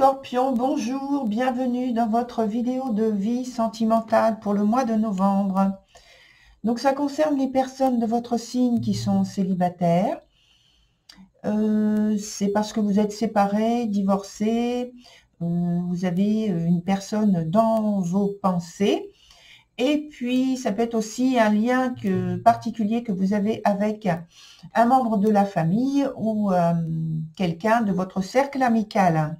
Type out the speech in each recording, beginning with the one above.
Scorpion, bonjour, bienvenue dans votre vidéo de vie sentimentale pour le mois de novembre. Donc ça concerne les personnes de votre signe qui sont célibataires. C'est parce que vous êtes séparés, divorcés, vous avez une personne dans vos pensées. Et puis ça peut être aussi un lien particulier que vous avez avec un membre de la famille ou quelqu'un de votre cercle amical.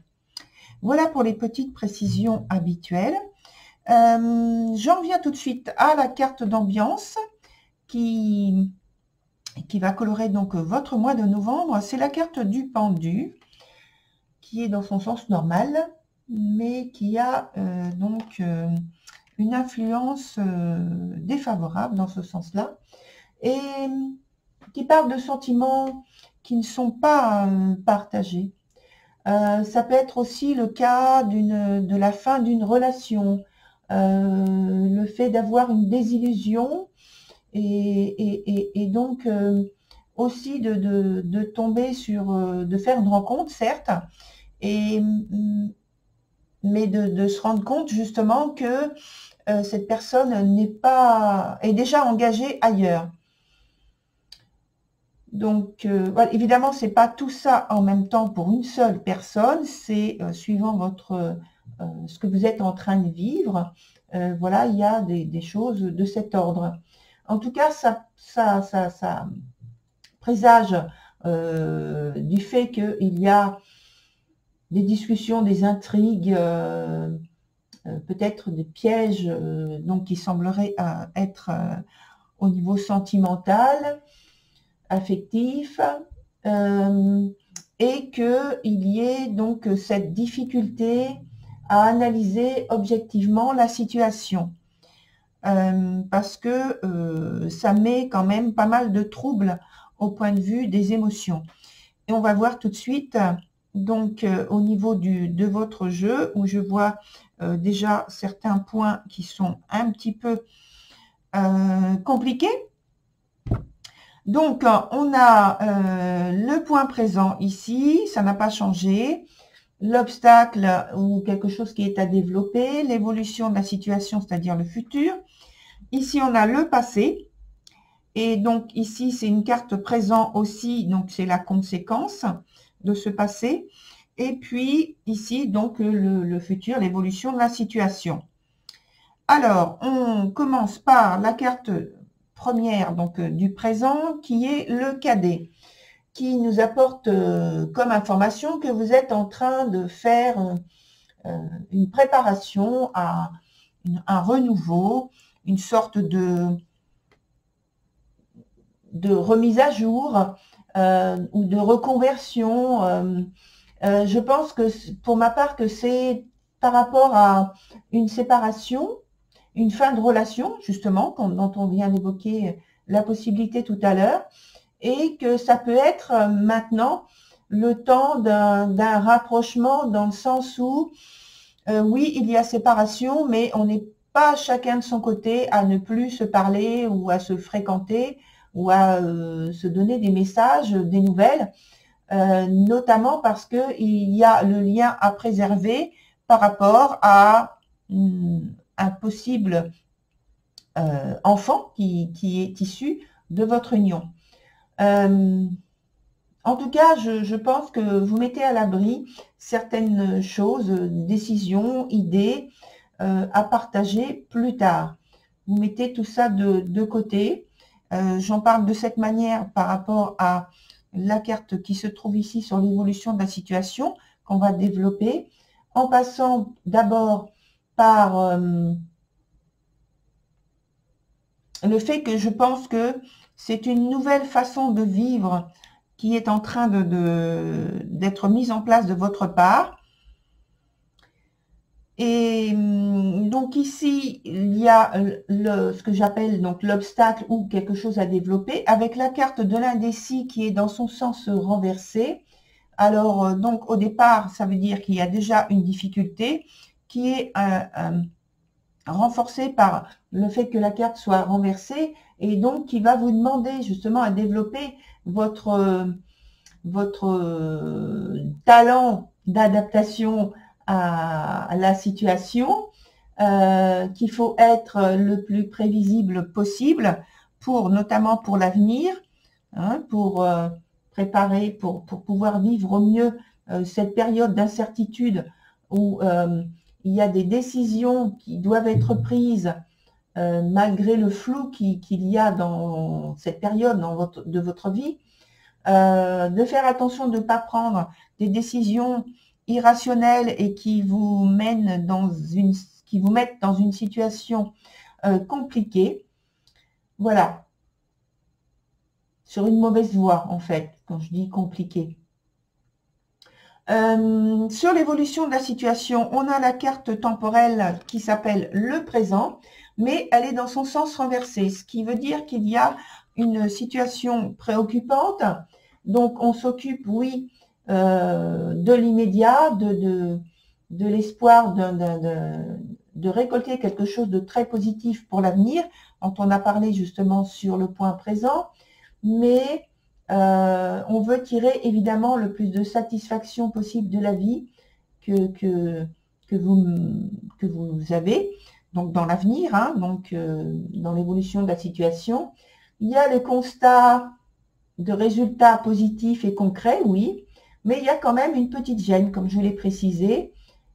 Voilà pour les petites précisions habituelles. J'en viens tout de suite à la carte d'ambiance qui va colorer donc votre mois de novembre. C'est la carte du pendu qui est dans son sens normal, mais qui a une influence défavorable dans ce sens-là et qui parle de sentiments qui ne sont pas partagés. Ça peut être aussi le cas de la fin d'une relation, le fait d'avoir une désillusion et donc aussi de tomber de faire une rencontre, certes, mais de se rendre compte justement que cette personne est déjà engagée ailleurs. Donc, voilà, évidemment, c'est pas tout ça en même temps pour une seule personne, c'est suivant ce que vous êtes en train de vivre. Voilà, il y a des choses de cet ordre. En tout cas, ça présage du fait qu'il y a des discussions, des intrigues, peut-être des pièges, donc qui sembleraient être au niveau sentimental, affectif, et qu'il y ait donc cette difficulté à analyser objectivement la situation, parce que ça met quand même pas mal de troubles au point de vue des émotions. Et on va voir tout de suite donc au niveau de votre jeu, où je vois déjà certains points qui sont un petit peu compliqués. Donc, on a le point présent ici, ça n'a pas changé. L'obstacle ou quelque chose qui est à développer, l'évolution de la situation, c'est-à-dire le futur. Ici, on a le passé. Et donc, ici, c'est une carte présent aussi, donc c'est la conséquence de ce passé. Et puis, ici, donc, le futur, l'évolution de la situation. Alors, on commence par la carte première donc du présent qui est le cadet, qui nous apporte comme information que vous êtes en train de faire une préparation à un renouveau, une sorte de remise à jour ou de reconversion. Je pense que pour ma part que c'est par rapport à une séparation, une fin de relation, justement, dont on vient d'évoquer la possibilité tout à l'heure, et que ça peut être maintenant le temps d'un rapprochement dans le sens où, oui, il y a séparation, mais on n'est pas chacun de son côté à ne plus se parler ou à se fréquenter ou à se donner des messages, des nouvelles, notamment parce qu'il y a le lien à préserver par rapport à un possible enfant qui est issu de votre union. En tout cas, je pense que vous mettez à l'abri certaines choses, décisions, idées à partager plus tard. Vous mettez tout ça de côté. J'en parle de cette manière par rapport à la carte qui se trouve ici sur l'évolution de la situation qu'on va développer, en passant d'abord par le fait que je pense que c'est une nouvelle façon de vivre qui est en train d'être mise en place de votre part. Et donc ici, il y a ce que j'appelle donc l'obstacle ou quelque chose à développer, avec la carte de l'indécis qui est dans son sens renversé. Alors, donc au départ, ça veut dire qu'il y a déjà une difficulté qui est renforcée par le fait que la carte soit renversée et donc qui va vous demander justement à développer votre talent d'adaptation à la situation, qu'il faut être le plus prévisible possible, notamment pour l'avenir, hein, pour préparer, pour pouvoir vivre au mieux cette période d'incertitude où il y a des décisions qui doivent être prises malgré le flou qu'il y a dans cette période de votre vie, de faire attention de ne pas prendre des décisions irrationnelles et qui vous mettent dans une situation compliquée. Voilà. Sur une mauvaise voie, en fait, quand je dis compliquée. Sur l'évolution de la situation, on a la carte temporelle qui s'appelle le présent, mais elle est dans son sens renversé, ce qui veut dire qu'il y a une situation préoccupante. Donc, on s'occupe, oui, de l'immédiat, de l'espoir de récolter quelque chose de très positif pour l'avenir, dont on a parlé justement sur le point présent, mais on veut tirer évidemment le plus de satisfaction possible de la vie que vous avez, donc dans l'avenir, hein, donc dans l'évolution de la situation. Il y a le constat de résultats positifs et concrets, oui, mais il y a quand même une petite gêne, comme je l'ai précisé,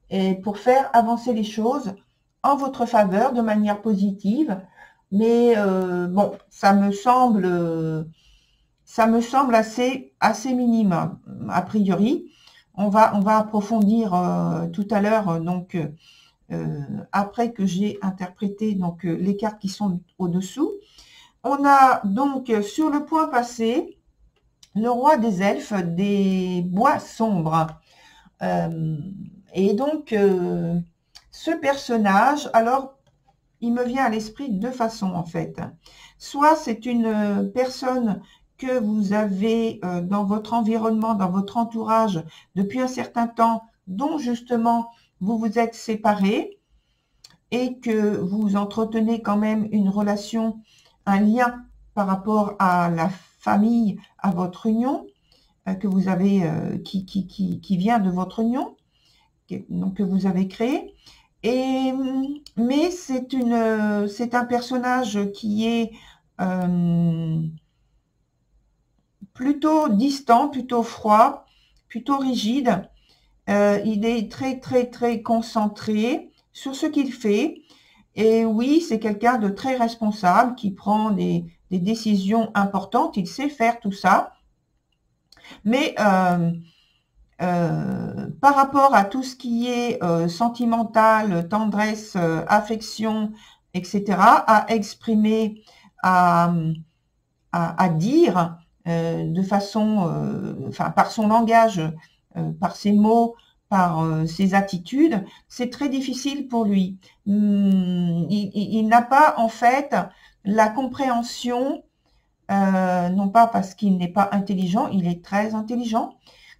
et pour faire avancer les choses en votre faveur de manière positive. Mais bon, ça me semble assez minime, a priori. On va approfondir tout à l'heure, donc après que j'ai interprété donc les cartes qui sont au-dessous. On a donc sur le point passé le roi des elfes des bois sombres. Et donc ce personnage, alors il me vient à l'esprit de deux façons en fait. Soit c'est une personne que vous avez dans votre environnement, dans votre entourage depuis un certain temps, dont justement vous vous êtes séparés et que vous entretenez quand même une relation, un lien par rapport à la famille, à votre union, que vous avez, qui vient de votre union, donc que vous avez créé. Mais c'est un personnage qui est plutôt distant, plutôt froid, plutôt rigide. Il est très, très, très concentré sur ce qu'il fait. Et oui, c'est quelqu'un de très responsable qui prend des décisions importantes. Il sait faire tout ça. Mais par rapport à tout ce qui est sentimental, tendresse, affection, etc., à exprimer, à dire de façon, enfin par son langage, par ses mots, par ses attitudes, c'est très difficile pour lui. Il n'a pas en fait la compréhension, non pas parce qu'il n'est pas intelligent, il est très intelligent,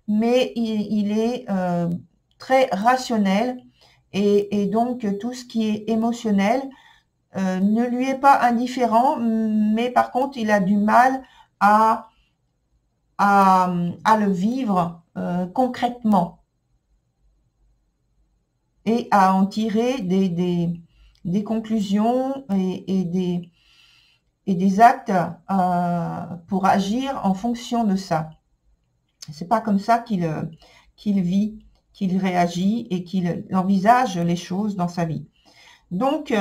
mais il est très rationnel et donc tout ce qui est émotionnel ne lui est pas indifférent, mais par contre il a du mal à le vivre concrètement et à en tirer des conclusions et des actes pour agir en fonction de ça. C'est pas comme ça qu'il vit, qu'il réagit et qu'il envisage les choses dans sa vie. Donc,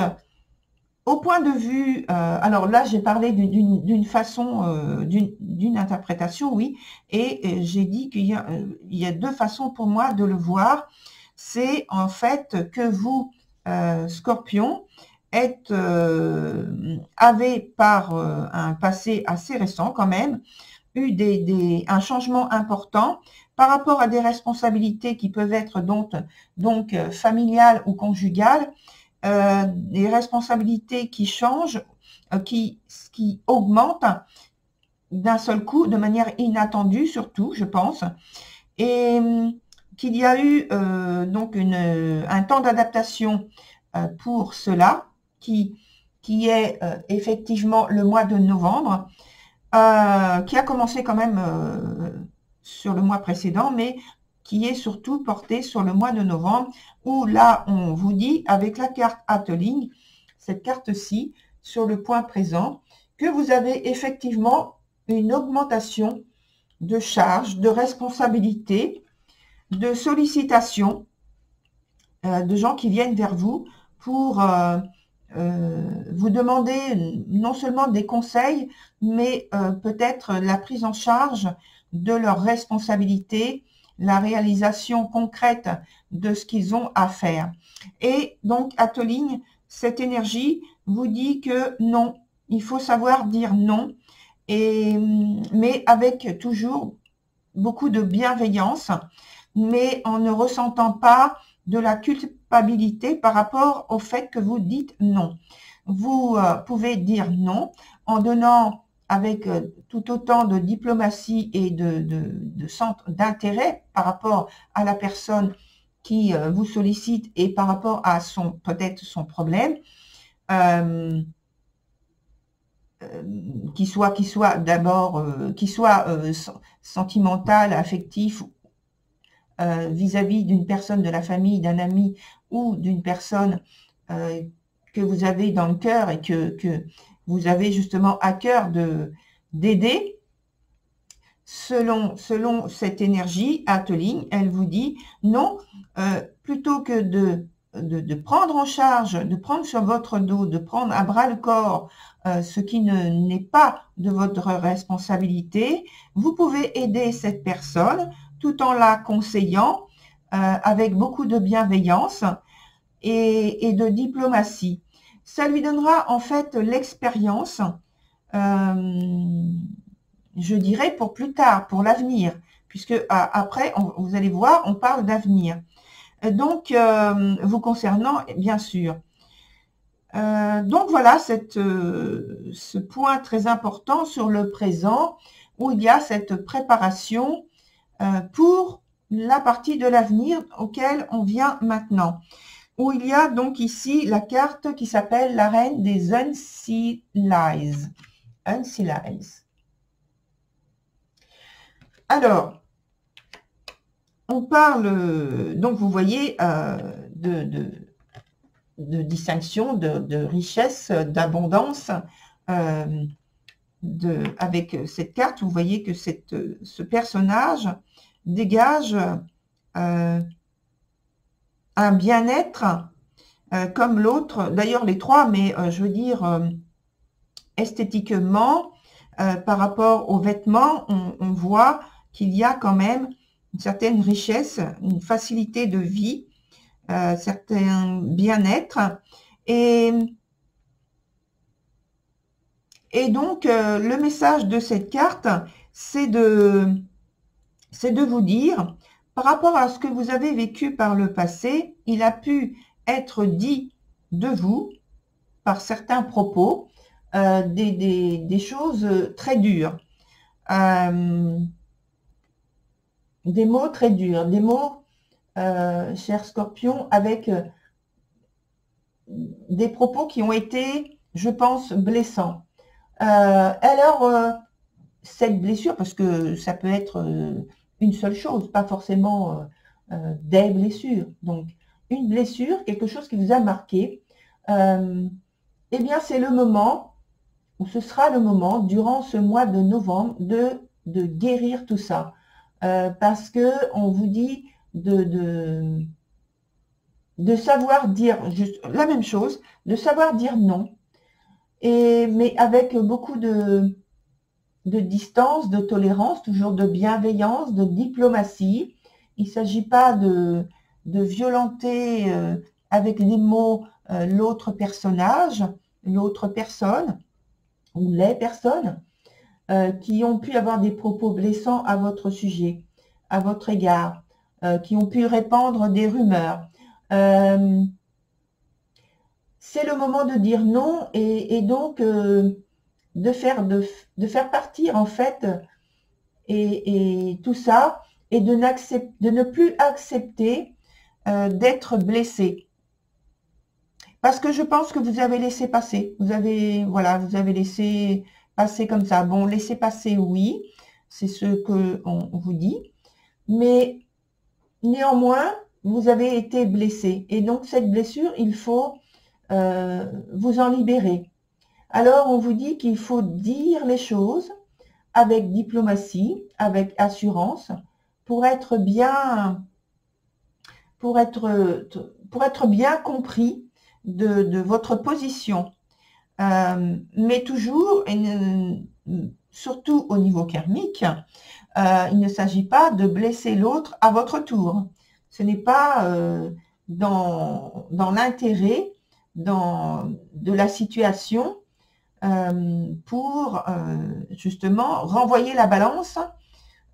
au point de vue, alors là, j'ai parlé d'une façon, d'une interprétation, oui, et j'ai dit qu'il y a deux façons pour moi de le voir. C'est en fait que vous, Scorpion, avez par un passé assez récent quand même, eu un changement important par rapport à des responsabilités qui peuvent être donc familiales ou conjugales, des responsabilités qui changent, qui augmentent d'un seul coup, de manière inattendue surtout, je pense, et qu'il y a eu donc un temps d'adaptation pour cela, qui est effectivement le mois de novembre, qui a commencé quand même sur le mois précédent, mais qui est surtout porté sur le mois de novembre, où là, on vous dit, avec la carte Ateling, cette carte-ci, sur le point présent, que vous avez effectivement une augmentation de charges, de responsabilités, de sollicitations, de gens qui viennent vers vous pour vous demander non seulement des conseils, mais peut-être la prise en charge de leurs responsabilités, la réalisation concrète de ce qu'ils ont à faire. Et donc, Ateling, cette énergie vous dit que non, il faut savoir dire non, mais avec toujours beaucoup de bienveillance, mais en ne ressentant pas de la culpabilité par rapport au fait que vous dites non. Vous pouvez dire non en donnant avec tout autant de diplomatie et de centre d'intérêt par rapport à la personne qui vous sollicite et par rapport à peut-être son problème, qui soit d'abord sentimental, affectif, vis-à-vis d'une personne de la famille, d'un ami ou d'une personne que vous avez dans le cœur et que vous avez justement à cœur d'aider. Selon cette énergie, Ateling, elle vous dit non, plutôt que de prendre en charge, de prendre sur votre dos, de prendre à bras le corps ce qui n'est pas de votre responsabilité, vous pouvez aider cette personne tout en la conseillant avec beaucoup de bienveillance et de diplomatie. Ça lui donnera en fait l'expérience, je dirais, pour plus tard, pour l'avenir, puisque après, vous allez voir, on parle d'avenir. Donc, vous concernant, bien sûr. Donc, voilà ce point très important sur le présent, où il y a cette préparation pour la partie de l'avenir auquel on vient maintenant. Où il y a donc ici la carte qui s'appelle la reine des Unsealed. Alors, on parle, donc vous voyez, de distinction, de richesse, d'abondance. Avec cette carte, vous voyez que ce personnage dégage un bien-être comme l'autre, d'ailleurs les trois, mais je veux dire esthétiquement, par rapport aux vêtements, on voit qu'il y a quand même une certaine richesse, une facilité de vie, certain bien-être. Et donc, le message de cette carte, c'est de vous dire, par rapport à ce que vous avez vécu par le passé, il a pu être dit de vous, par certains propos, des choses très dures. Des mots très durs, des mots, cher Scorpion, avec des propos qui ont été, je pense, blessants. Alors, cette blessure, parce que ça peut être une seule chose, pas forcément des blessures. Donc, une blessure, quelque chose qui vous a marqué, eh bien, c'est le moment, ou ce sera le moment, durant ce mois de novembre, de guérir tout ça. Parce que on vous dit de savoir dire juste la même chose, de savoir dire non, mais avec beaucoup de distance, de tolérance, toujours de bienveillance, de diplomatie. Il ne s'agit pas de violenter avec des mots l'autre personnage, l'autre personne, ou les personnes qui ont pu avoir des propos blessants à votre sujet, à votre égard, qui ont pu répandre des rumeurs. C'est le moment de dire non et donc de faire partir en fait et tout ça et de ne plus accepter d'être blessé. Parce que je pense que vous avez laissé passer. Vous avez laissé passer comme ça. Bon, laisser passer, oui, c'est ce qu'on vous dit. Mais néanmoins, vous avez été blessé. Et donc, cette blessure, il faut vous en libérer. Alors, on vous dit qu'il faut dire les choses avec diplomatie, avec assurance, pour être bien, pour être bien compris de votre position. Mais toujours, et surtout au niveau karmique, il ne s'agit pas de blesser l'autre à votre tour. Ce n'est pas dans l'intérêt de la situation pour justement renvoyer la balance,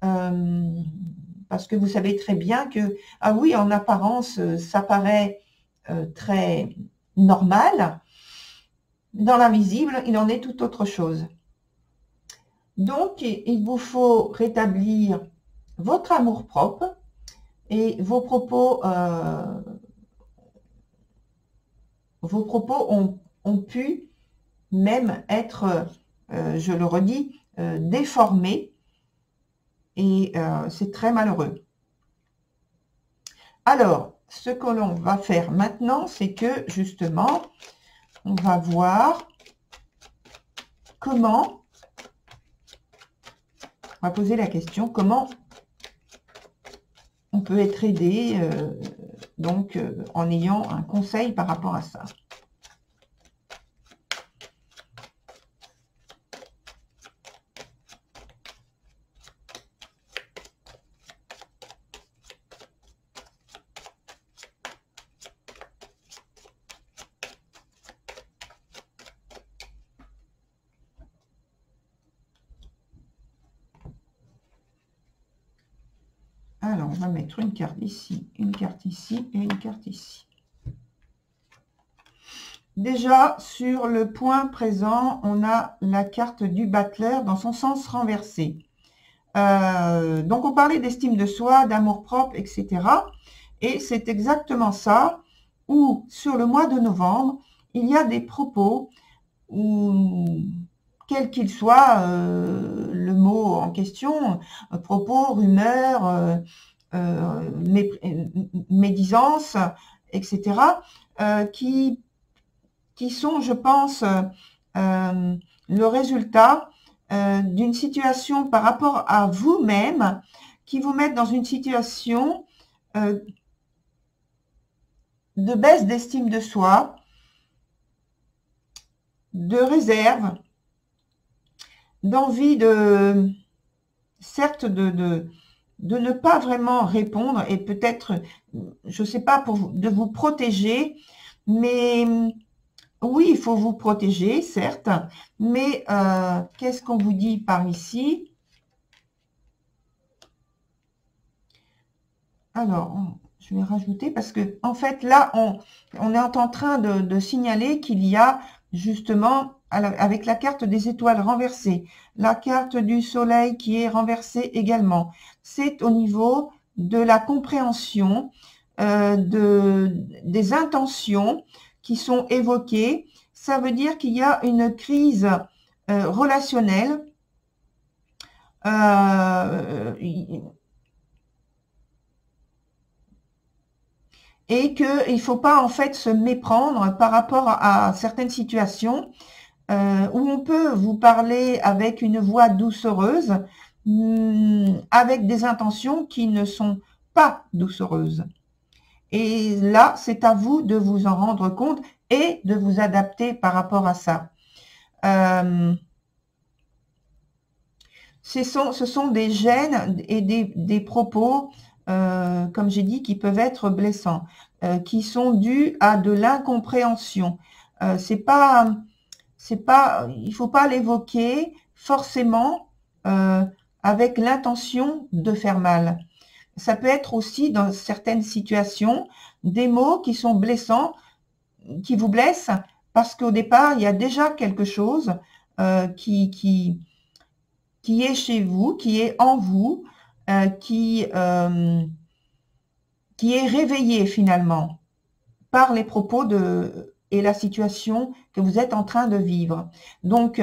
parce que vous savez très bien que, ah oui, en apparence, ça paraît très normal. Dans l'invisible, il en est tout autre chose. Donc, il vous faut rétablir votre amour-propre et vos propos ont pu même être, je le redis, déformés, et c'est très malheureux. Alors, ce que l'on va faire maintenant, c'est que justement, on va voir comment, on va poser la question, comment on peut être aidé donc en ayant un conseil par rapport à ça. Alors, on va mettre une carte ici, une carte ici et une carte ici. Déjà, sur le point présent, on a la carte du battleur dans son sens renversé. Donc, on parlait d'estime de soi, d'amour-propre, etc. Et c'est exactement ça, où sur le mois de novembre, il y a des propos, où, quel qu'il soit le mot en question, propos, rumeur, médisance, etc., qui sont, je pense, le résultat d'une situation par rapport à vous-même, qui vous mettent dans une situation de baisse d'estime de soi, de réserve, d'envie certes de ne pas vraiment répondre, et peut-être, je ne sais pas, de vous protéger, mais oui, il faut vous protéger, certes, mais qu'est-ce qu'on vous dit par ici? Alors, je vais rajouter, parce que en fait, là, on est en train de signaler qu'il y a justement, avec la carte des étoiles renversée, la carte du soleil qui est renversée également. C'est au niveau de la compréhension des intentions qui sont évoquées. Ça veut dire qu'il y a une crise relationnelle, et qu'il ne faut pas en fait se méprendre par rapport à certaines situations où on peut vous parler avec une voix doucereuse, avec des intentions qui ne sont pas doucereuses. Et là, c'est à vous de vous en rendre compte et de vous adapter par rapport à ça. Ce sont des gènes et des propos, comme j'ai dit, qui peuvent être blessants, qui sont dus à de l'incompréhension. Il ne faut pas l'évoquer forcément avec l'intention de faire mal. Ça peut être aussi, dans certaines situations, des mots qui sont blessants, qui vous blessent, parce qu'au départ, il y a déjà quelque chose qui est chez vous, qui est en vous, qui est réveillé finalement par les propos et la situation que vous êtes en train de vivre. Donc,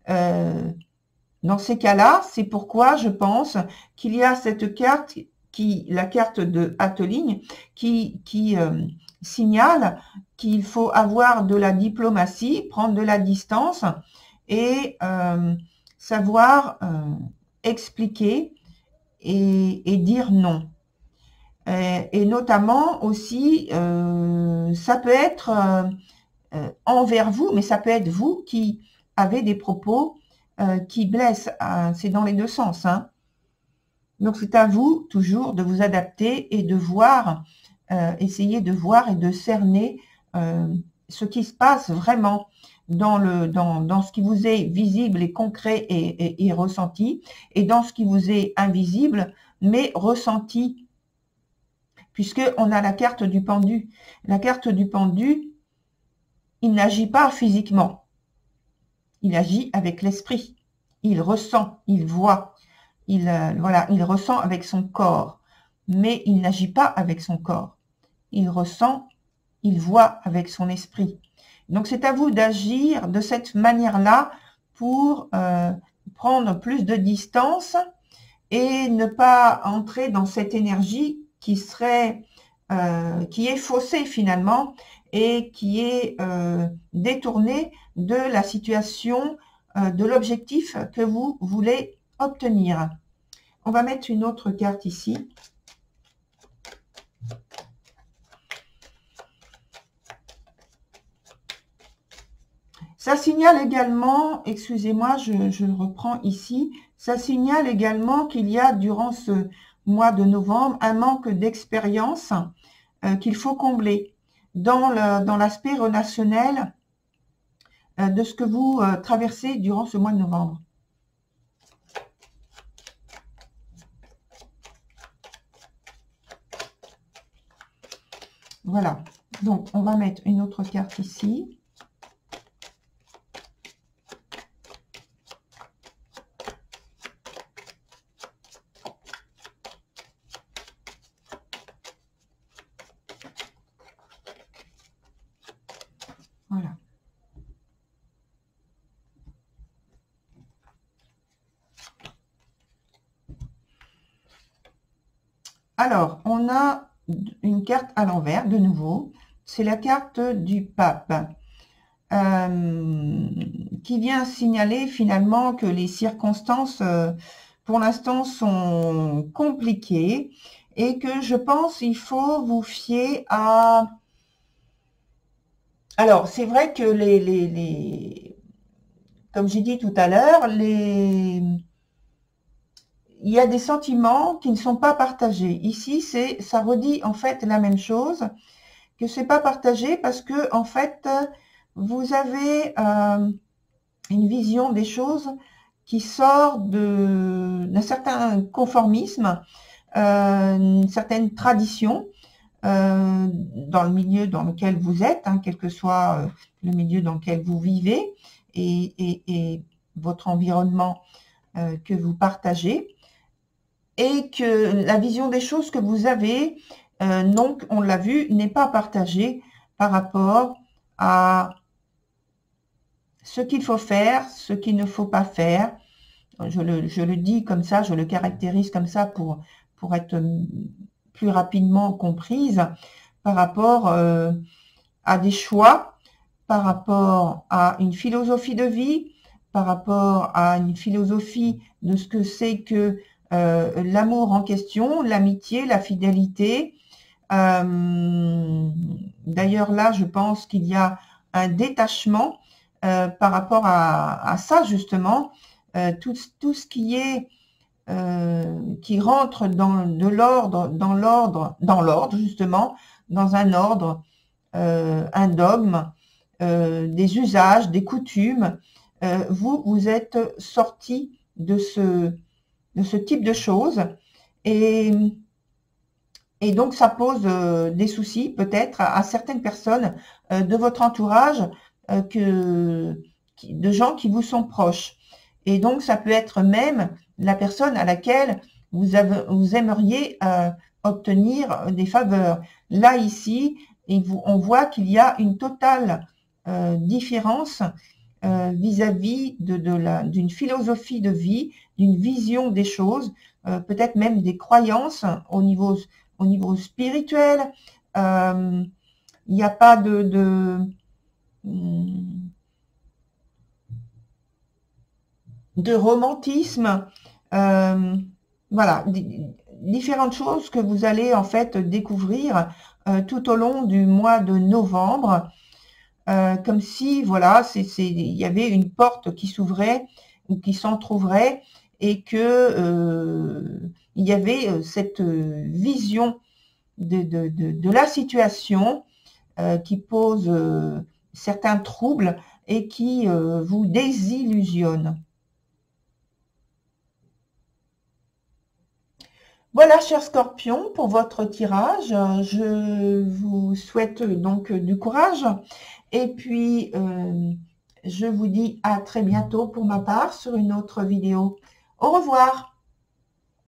dans ces cas-là, c'est pourquoi je pense qu'il y a cette carte la carte de Hâte-Ligne, qui signale qu'il faut avoir de la diplomatie, prendre de la distance et savoir expliquer et dire non. Et notamment aussi, ça peut être envers vous, mais ça peut être vous qui avez des propos qui blessent. C'est dans les deux sens, hein. Donc c'est à vous toujours de vous adapter et de voir, essayer de voir et de cerner ce qui se passe vraiment dans ce qui vous est visible et concret et ressenti, et dans ce qui vous est invisible mais ressenti, puisqu'on a la carte du pendu. La carte du pendu, il n'agit pas physiquement, il agit avec l'esprit, il ressent, il voit, voilà, il ressent avec son corps, mais il n'agit pas avec son corps, il ressent, il voit avec son esprit. Donc c'est à vous d'agir de cette manière-là pour prendre plus de distance et ne pas entrer dans cette énergie qui est faussée finalement et qui est détournée de la situation, de l'objectif que vous voulez obtenir. On va mettre une autre carte ici. Ça signale également, excusez-moi, je reprends ici, ça signale également qu'il y a durant ce mois de novembre un manque d'expérience qu'il faut combler dans l'aspect relationnel de ce que vous traversez durant ce mois de novembre. Voilà, donc on va mettre une autre carte ici. Voilà. Alors, on a une carte à l'envers, de nouveau. C'est la carte du pape, qui vient signaler finalement que les circonstances, pour l'instant, sont compliquées et que je pense qu'il faut vous fier à... Alors, c'est vrai que comme j'ai dit tout à l'heure, il y a des sentiments qui ne sont pas partagés. Ici, ça redit en fait la même chose, que c'est pas partagé parce que en fait, vous avez une vision des choses qui sort d'un certain conformisme, une certaine tradition dans le milieu dans lequel vous êtes, hein, quel que soit le milieu dans lequel vous vivez et votre environnement que vous partagez. Et que la vision des choses que vous avez, donc on l'a vu, n'est pas partagée par rapport à ce qu'il faut faire, ce qu'il ne faut pas faire. Je le dis comme ça, je le caractérise comme ça pour être plus rapidement comprise par rapport à des choix, par rapport à une philosophie de vie, par rapport à une philosophie de ce que c'est que l'amour en question, l'amitié, la fidélité. D'ailleurs, là, je pense qu'il y a un détachement par rapport à ça, justement. Tout ce qui est qui rentre dans l'ordre, justement, dans un ordre, un dogme, des usages, des coutumes. Vous êtes sorti de ce type de choses et donc ça pose des soucis peut-être à certaines personnes de votre entourage, de gens qui vous sont proches, et donc ça peut être même la personne à laquelle vous aimeriez obtenir des faveurs. Là ici, on voit qu'il y a une totale différence vis-à-vis d'une philosophie de vie, d'une vision des choses, peut-être même des croyances au niveau spirituel. Il n'y a pas de romantisme. Voilà, différentes choses que vous allez en fait découvrir tout au long du mois de novembre. Comme si, voilà, il y avait une porte qui s'ouvrait ou qui s'entrouvrait et que il y avait cette vision de la situation qui pose certains troubles et qui vous désillusionne. Voilà, chers scorpions, pour votre tirage. Je vous souhaite donc du courage. Et puis, je vous dis à très bientôt pour ma part sur une autre vidéo. Au revoir.